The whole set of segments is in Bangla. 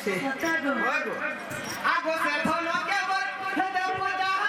হচ্ছে আগো সে ধনো কেবল হেদে পজানি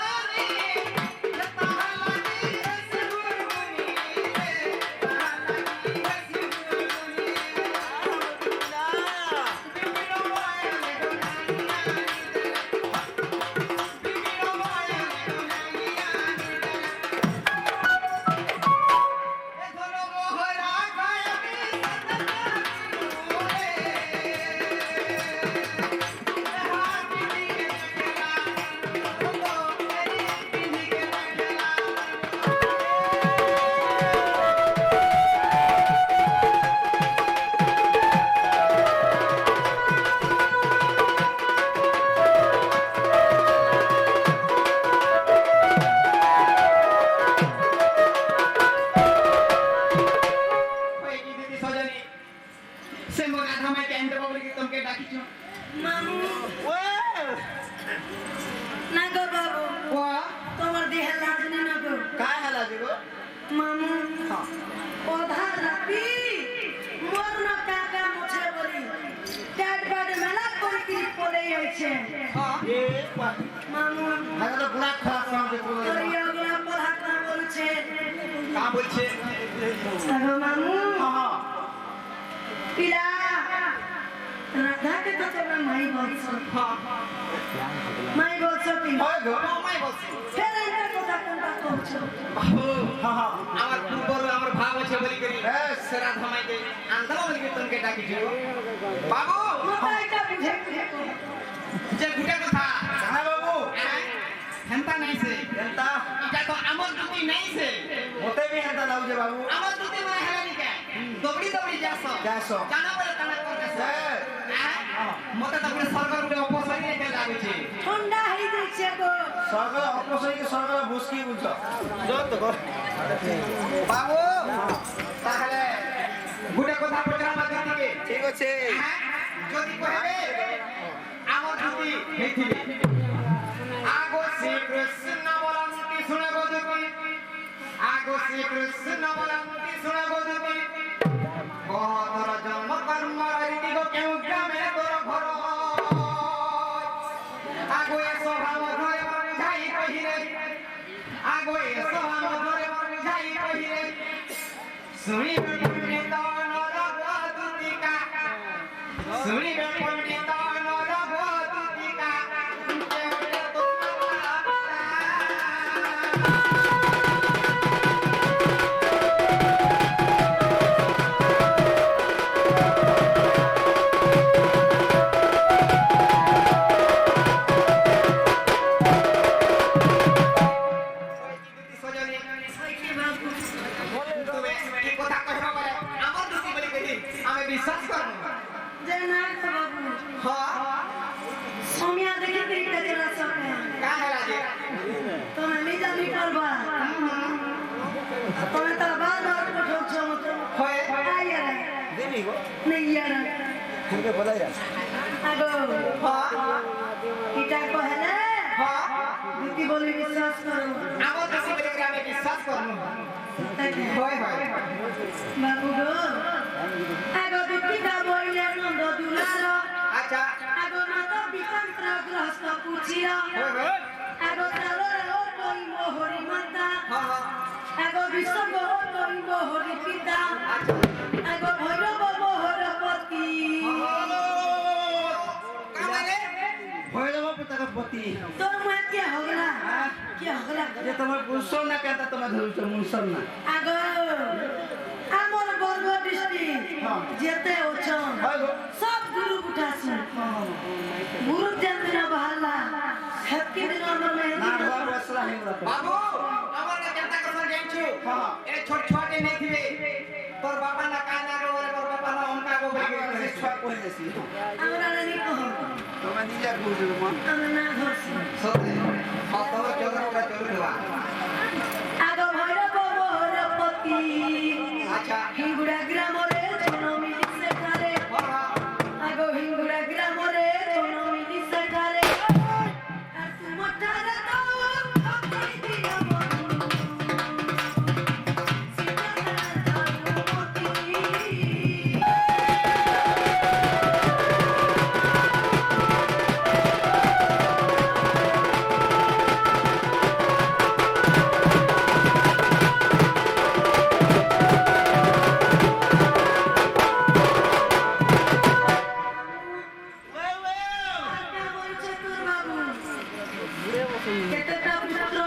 କେତେଟା ପୁତ୍ର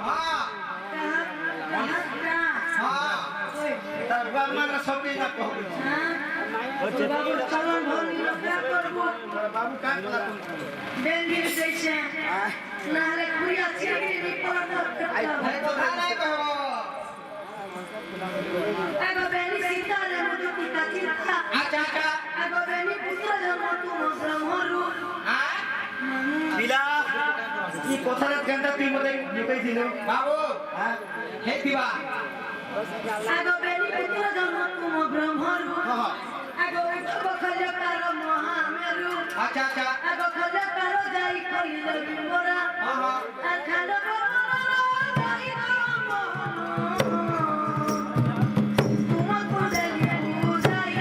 ହଁ କାହାଟା ହଁ তার বাবার সবই না কবে বাবু চলন ধরি রক্ষা করবো বাবু কান কথা বেঙ্গি দিয়েছে নাহলে খুঁড়িয়া ছিঁড়ি বিপদ আরে কথা নাই কহব আগে বেনি সীতারে মুজুকি কাচিতা আচ্ছা আচ্ছা আগে বেনি পুত্র জন্ম তুম ব্রহ্মরু হ্যাঁ বিলা কি কথাটা কেনটা তুই মতে লুকাইছিল বাবু হ্যাঁ হে দিবা আগে বেনি পুত্র জন্ম তুম ব্রহ্মরু হ্যাঁ আগে উঠব খলকার মহামেরু আচ্ছা আচ্ছা আগে খলকার যাই কইল বিমরা হ্যাঁ আর খালো যাই তোমাকে দেলি বুঝাই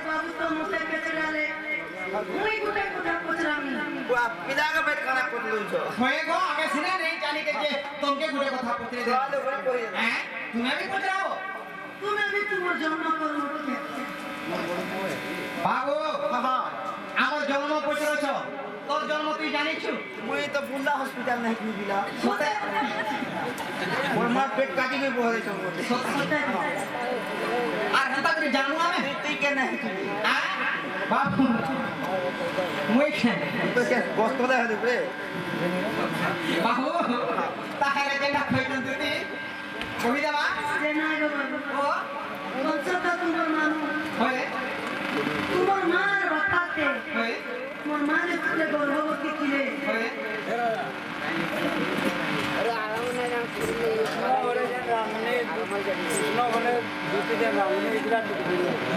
বাবু তো মুখে কেটে গেলে মুই গুটে গুটে পুছরামি বিদাকে পেট খানা করে লইছো হয়ে গো আমি সিনা নেই জানি কে যে তোমাকে গুড়ে কথা পত্রে দে তাহলে বলে কই হ্যাঁ তুমি আমি পত্রাও তুমি আমি তোমার জন্ম করবো বাবু হ্যাঁ আমার জন্ম পত্রছ তোর জন্ম তুই জানিছু মুই তো বুল্লা হসপিটাল নাই কি বিলা মোর মা পেট কাটি গই বহরেছ বলে আর হেতা করে জানু আমি তুই কে নাই হ্যাঁ বাবু মুই কেন তো কে বস্ত দে হলে রে বাবু তাহলে যেটা কইতন তুই কই দেবা যে না গো বাবু ও বংশটা তোমার মানু হয়ে তোমার মার বাপাতে হয়ে মোর মানে পুত্রে গর্ভবতী ছিলে হয়ে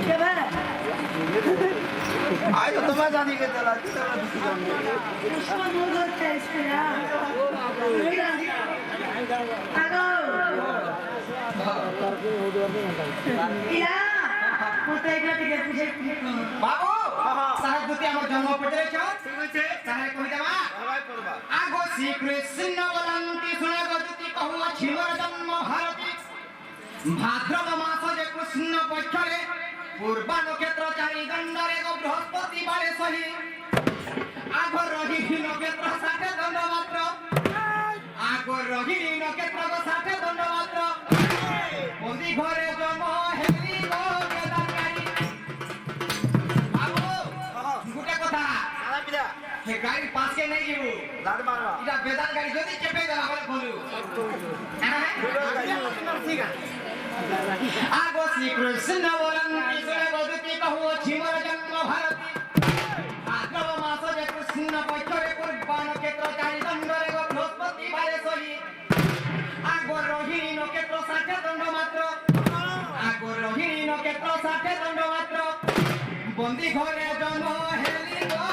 কেবে আই তো তোমার জানি কে তারা কি তারা দুটি জানি পুষ্প মুগল চাইছিলা আগো ইয়া মতে এগুলা থেকে বুঝে বাবু সাহেব দুটি আমার জন্ম পত্রেছ ঠিক আছে তাহলে কই দেবা সবাই পড়বা আগো শ্রীকৃষ্ণ বলন্তি শুনে গতি কহু ছিলর জন্ম ভারতী ভাদ্রব মাস যে কৃষ্ণ পক্ষরে পূর্বা নক্ষত্র চারি দণ্ডরে গো বৃহস্পতি বারে সহি আগো রহিণী নক্ষত্র 60 দণ্ড মাত্র আগো রহিণী নক্ষত্র গো 60 দণ্ড মাত্র বন্দি ঘরে জন্ম হেলি গো বেদাঙ্গারি বাবু গুটে কথা সারা বিলা হে গাড়ি পাশে নেই যাবো দাঁড় মারবা এটা বেদান গাড়ি যদি চেপে দেওয়া হলে বলু ঠিক আছে আগো শ্রীকৃষ্ণ বলেন কিশোরে গদতি কহু ছিমর জন্ম ভারতী ভাদ্রব মাস যে কৃষ্ণ পক্ষরে পূর্বা নক্ষত্র চারি দণ্ডরে গো বৃহস্পতি বারে সহি আগো রোহিণী নক্ষত্র 60 দণ্ড মাত্র আগো রোহিণী নক্ষত্র 60 দণ্ড মাত্র বন্দি ঘরে জন্ম হেলি গো